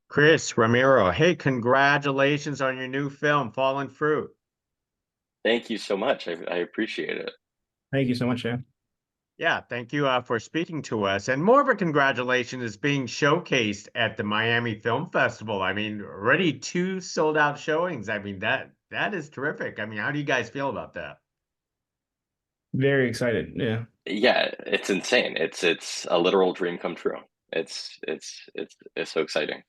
Chris Ramiro, hey, congratulations on your new film, Fallen Fruit. Thank you so much. I appreciate it. Thank you so much, Jan. Yeah, thank you for speaking to us. And more of a congratulations is being showcased at the Miami Film Festival. I mean, already two sold out showings. I mean, that is terrific. I mean, how do you guys feel about that? Very excited. Yeah. Yeah, it's insane. It's a literal dream come true. It's so exciting.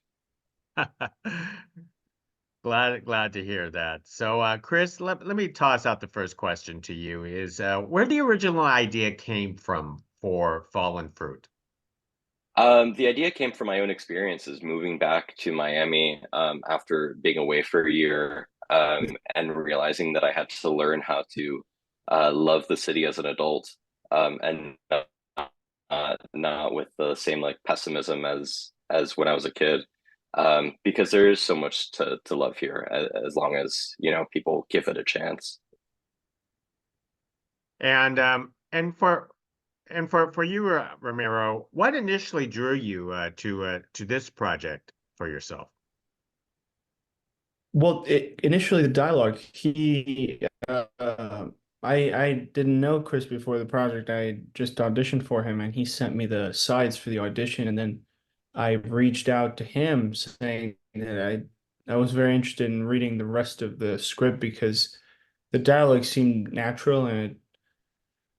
Glad to hear that. So, Chris, let me toss out the first question to you is where the original idea came from for Fallen Fruit? The idea came from my own experiences moving back to Miami after being away for a year and realizing that I had to learn how to love the city as an adult and not with the same like pessimism as when I was a kid. Because there is so much to love here as long as people give it a chance. And for you, Ramiro, what initially drew you to this project for yourself? Well, initially the dialogue, I didn't know Chris before the project. I just auditioned for him, and he sent me the sides for the audition, and then I reached out to him saying that I was very interested in reading the rest of the script because the dialogue seemed natural and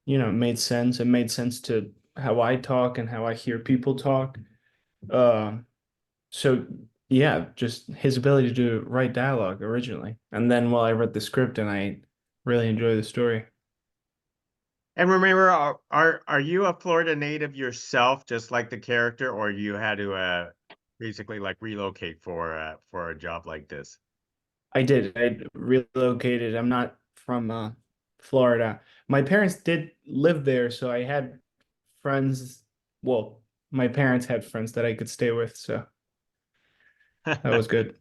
it made sense. It made sense to how I talk and how I hear people talk. Uh, So yeah, just his ability to write dialogue originally. And then while I read the script and I really enjoy the story. And Ramiro, are you a Florida native yourself, just like the character, or you had to basically like relocate for a job like this? I did. I relocated. I'm not from Florida. My parents did live there, so I had friends. Well, my parents had friends that I could stay with, so that was good.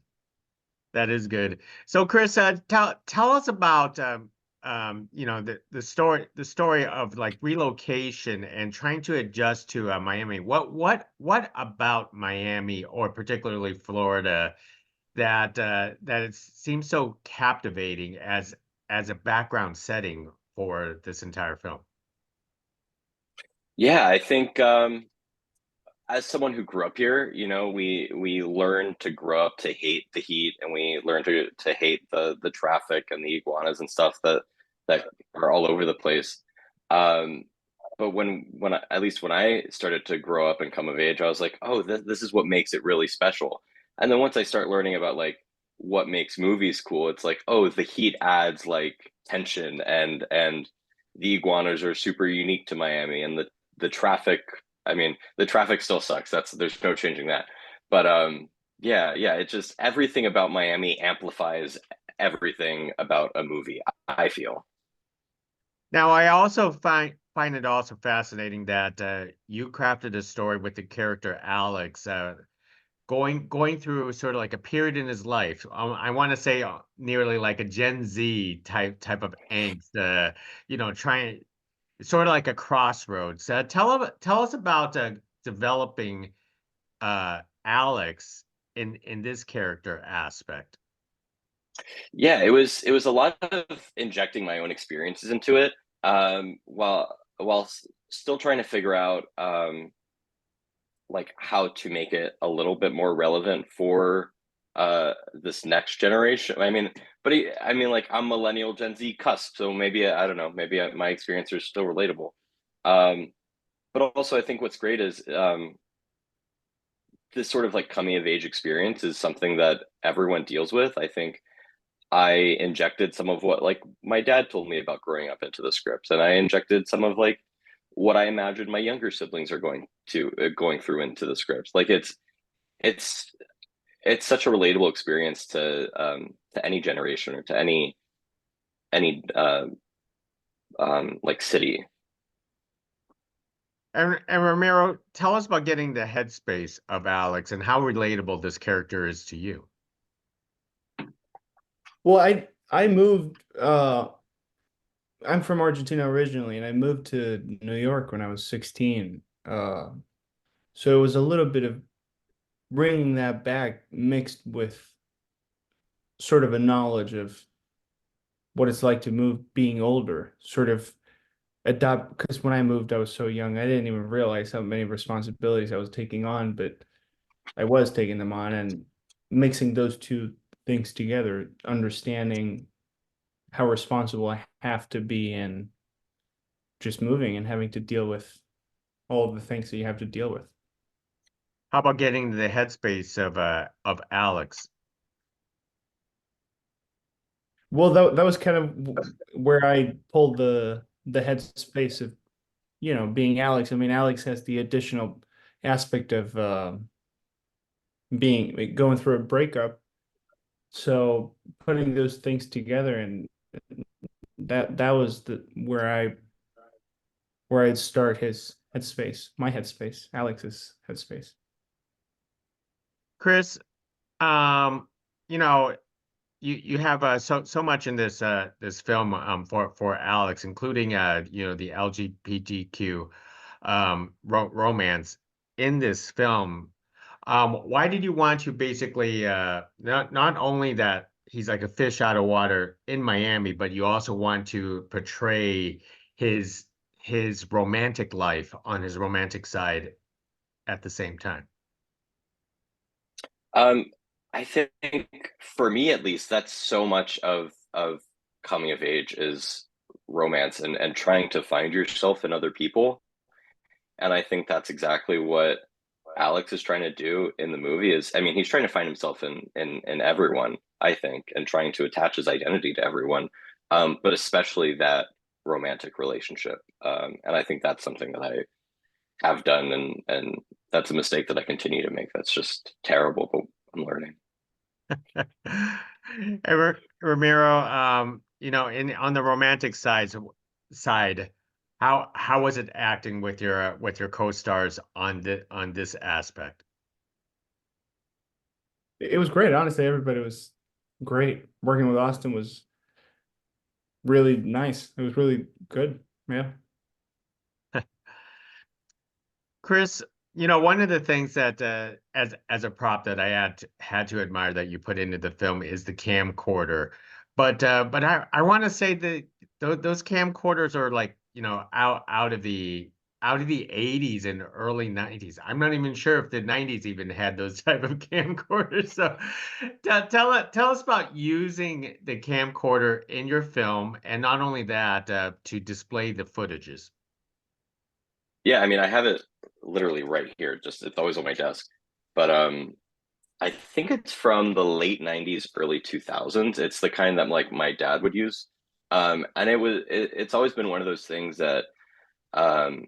That is good. So, Chris, tell us about the story of like relocation and trying to adjust to Miami. What about Miami or particularly Florida that it seems so captivating as a background setting for this entire film? Yeah, I think as someone who grew up here, we learn to grow up to hate the heat, and we learn to hate the traffic and the iguanas and stuff that are all over the place. Um, but at least when I started to grow up and come of age, I was like, oh, this is what makes it really special. And then once I start learning about like what makes movies cool, it's like, oh, the heat adds like tension, and the iguanas are super unique to Miami, and the traffic. I mean, the traffic still sucks. There's no changing that. But yeah, it just everything about Miami amplifies everything about a movie, I feel. Now, I also find it also fascinating that you crafted a story with the character Alex, going through sort of like a period in his life. I want to say nearly like a Gen Z type of angst. Trying sort of like a crossroads. Tell us about developing Alex in this character aspect. Yeah, it was a lot of injecting my own experiences into it, while still trying to figure out like how to make it a little bit more relevant for this next generation. I mean like I'm millennial Gen Z cusp, so maybe I don't know, maybe my experience is still relatable. Um, but also I think what's great is this sort of like coming of age experience is something that everyone deals with. I think I injected some of what like my dad told me about growing up into the scripts, and I injected some of like what I imagine my younger siblings are going through into the scripts. Like it's it's such a relatable experience to any generation or to any like city. And Ramiro, tell us about getting the headspace of Alex and how relatable this character is to you. Well, I moved I'm from Argentina originally and I moved to New York when I was 16. So it was a little bit of bringing that back mixed with sort of a knowledge of what it's like to move being older, sort of adopt, because when I moved, I was so young, I didn't even realize how many responsibilities I was taking on, but I was taking them on, and mixing those two things together, understanding how responsible I have to be in just moving and having to deal with all the things that you have to deal with. How about getting into the headspace of Alex? Well, that was kind of where I pulled the headspace of, being Alex. I mean, Alex has the additional aspect of being going through a breakup. So putting those things together, and that was the where I'd start his headspace, my headspace, Alex's headspace. Chris, um, you know, you have so much in this film for Alex, including the LGBTQ romance in this film. Why did you want to basically not only that he's like a fish out of water in Miami, but you also want to portray his his romantic life on his romantic side at the same time? Um, I think for me at least, that's so much of coming of age is romance and trying to find yourself in other people. And I think that's exactly what Alex is trying to do in the movie is, I mean, he's trying to find himself in everyone, I think, and trying to attach his identity to everyone, but especially that romantic relationship. And I think that's something that I have done, and that's a mistake that I continue to make. That's just terrible, but I'm learning. Ramiro, in on the romantic side, how was it acting with your co-stars on this aspect? It was great. Honestly, everybody was great. Working with Austin was really nice. It was really good. Yeah. Chris, one of the things that as a prop that I had to admire that you put into the film is the camcorder. But I want to say that those camcorders are like, out of the 80s and early 90s. I'm not even sure if the 90s even had those type of camcorders. So tell us about using the camcorder in your film, and not only that, to display the footages. Yeah, I mean, I have it literally right here. Just it's always on my desk. But I think it's from the late 90s, early 2000s. It's the kind that like my dad would use. And it's always been one of those things that um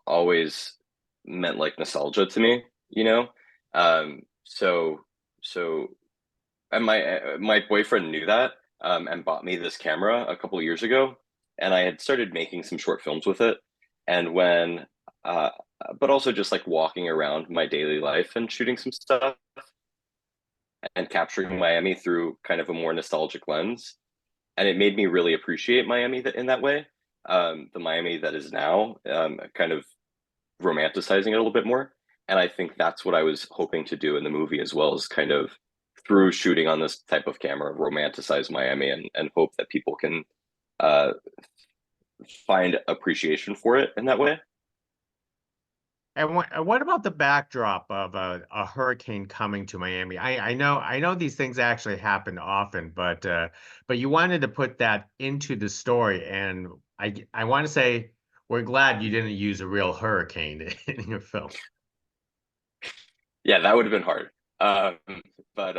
always meant like nostalgia to me, you know? So so and my boyfriend knew that and bought me this camera a couple of years ago, and I had started making some short films with it. And when uh but also just like walking around my daily life and shooting some stuff and capturing Miami through kind of a more nostalgic lens. And it made me really appreciate Miami in that way. The Miami that is now, kind of romanticizing it a little bit more. And I think that's what I was hoping to do in the movie as well, is kind of through shooting on this type of camera, romanticize Miami and hope that people can uh, find appreciation for it in that way. And what about the backdrop of a hurricane coming to Miami? I know these things actually happen often, but you wanted to put that into the story, and I want to say we're glad you didn't use a real hurricane in your film. Yeah, that would have been hard. Um, but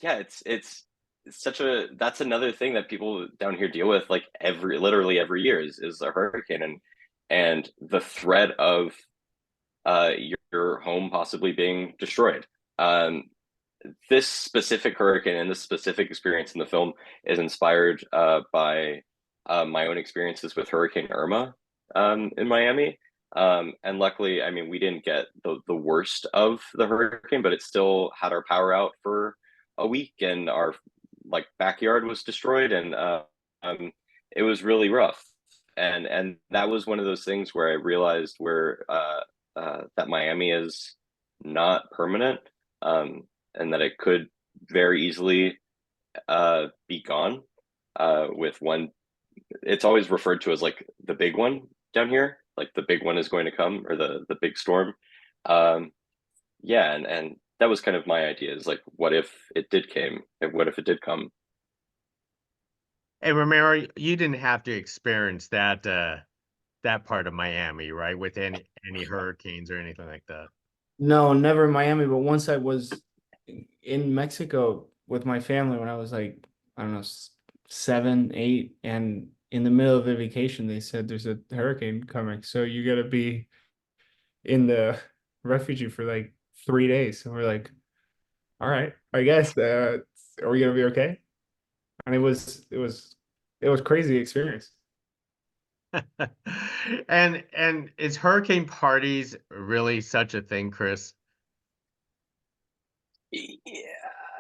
yeah, it's such a that's another thing that people down here deal with like every literally every year is a hurricane and the threat of your home possibly being destroyed. Um, this specific hurricane and this specific experience in the film is inspired by my own experiences with Hurricane Irma in Miami. And luckily, I mean, we didn't get the worst of the hurricane, but it still had our power out for a week, and our like backyard was destroyed, and um, it was really rough. And that was one of those things where I realized where that Miami is. not permanent, and that it could very easily be gone with one. It's always referred to as like the big one down here, like the big one is going to come, or the big storm. Um, yeah, and that was kind of my idea, is like, what if it did came? What if it did come? Hey, Romero, you didn't have to experience that part of Miami, right? With any hurricanes or anything like that. No, never in Miami, but once I was in Mexico with my family when I was like, I don't know, 7, 8, and in the middle of the vacation, they said there's a hurricane coming, so you gotta be in the refugee for like 3 days. So we're like, all right, I guess, are we gonna be okay? And it was crazy experience. And is hurricane parties really such a thing, Chris?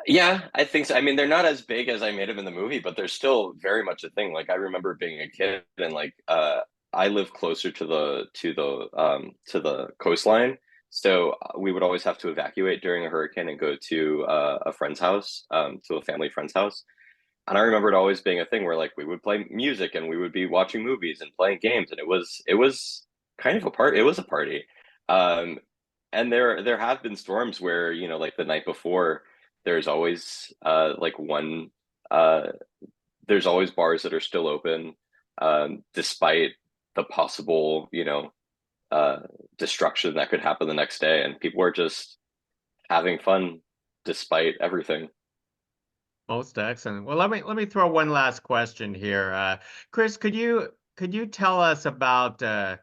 Yeah, I think so. I mean, they're not as big as I made them in the movie, but they're still very much a thing. Like, I remember being a kid, and like I live closer to the coastline, so we would always have to evacuate during a hurricane and go to a friend's house, to a family friend's house. And I remember it always being a thing where like we would play music and we would be watching movies and playing games, and it was kind of a part. It was a party. Um, and there have been storms where, like the night before, there's always like one uh there's always bars that are still open, despite the possible, uh destruction that could happen the next day, and people are just having fun despite everything. Most excellent. Well, let me throw one last question here. Chris, could you tell us about the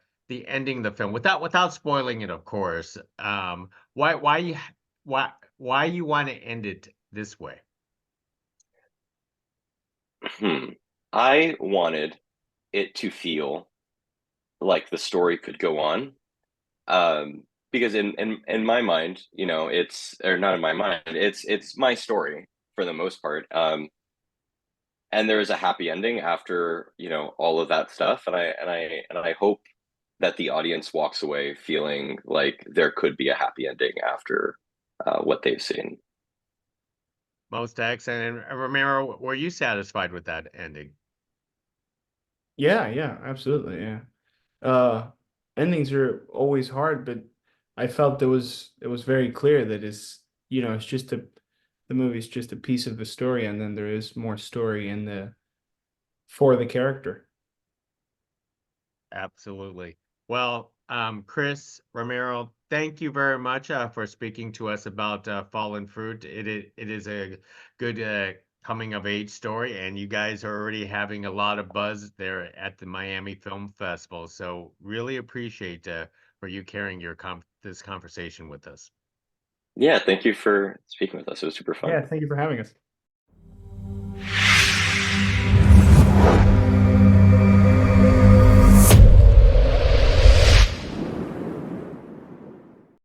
ending of the film without spoiling it, of course? Why why you want to end it this way? I wanted it to feel like the story could go on, because in my mind, it's, or not in my mind, it's my story for the most part, and there is a happy ending after, all of that stuff, and I hope that the audience walks away feeling like there could be a happy ending after what they've seen. Most excellent. And Romero, were you satisfied with that ending? Yeah, yeah, absolutely, yeah. Uh, Endings are always hard, but I felt it was very clear that it's just the movie's just a piece of the story, and then there is more story in the for the character. Absolutely. Well, Chris Romero, thank you very much for speaking to us about Fallen Fruit. It is a good coming of age story, and you guys are already having a lot of buzz there at the Miami Film Festival. So really appreciate for you carrying this conversation with us. Yeah, thank you for speaking with us. It was super fun. Yeah, thank you for having us.